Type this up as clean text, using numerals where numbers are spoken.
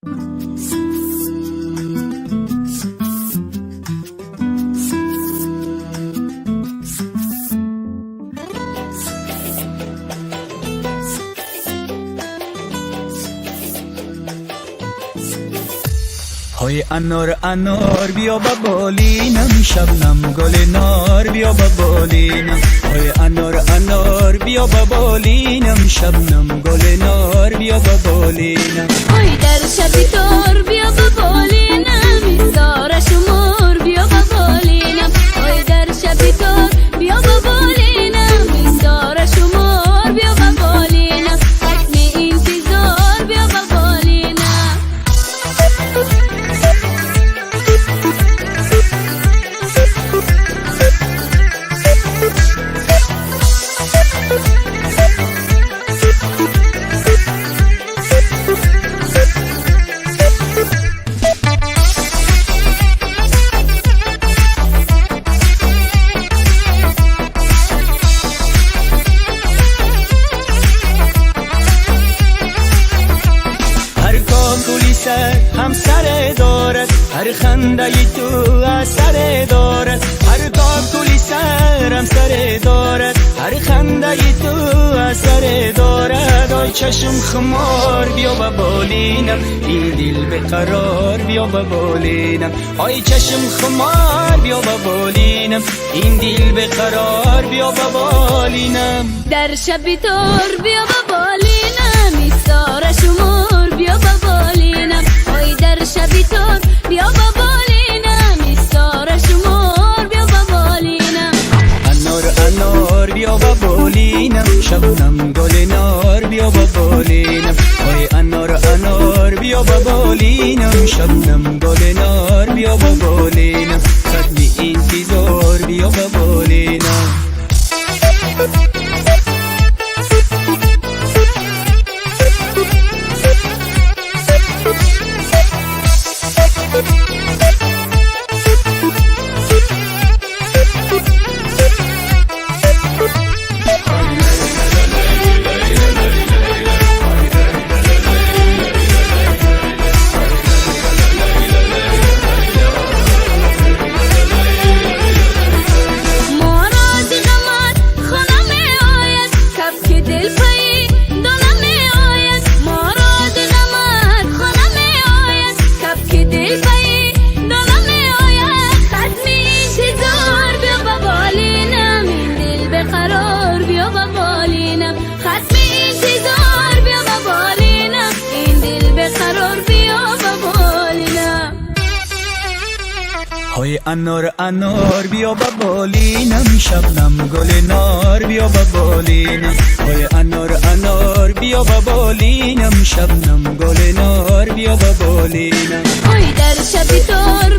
های انار انار بیا با بالینم، شبنم گل نار بیا با بالینم. های انار انار بیا با بالینم، شبنم گل نار بیا با بالینم. های در شبی تار بیا با بالینم، ایزار شمار بیا با بالینم. های در شبی تار بیا با بالینم، ایزار شمار بیا با بالینم. حتمی انتظار بیا با بالینم. همسر دارد هر خنده ای تو اثر دارد. هر کام کولی سر همسر دارد، هر خنده ای تو اثر دارد. آی چشم خمار بیا با بالینم، این دل به قرار بیا با بالینم. آی چشم خمار بیا با بالینم، این دل به قرار بیا با بالینم. در شبی تار بیا با بالینم، ایزار شمار بیا با بالینم. های در شبی تار بیا با بالینم، ایزار شمار بیا با بالینم. انار انار بیا با بالینم، شبنم گل نار بیا با بالینم. های انار انار بیا با بالینم، شبنم گل نار بیا با بالینم. ختمی انتظار بیا با بالینم. های انار انار بیا با بالینم، شبنم گل نار بیا با بالینم. های انار انار بیا با بالینم، شبنم گل نار بیا با بالینم. های در شبی تار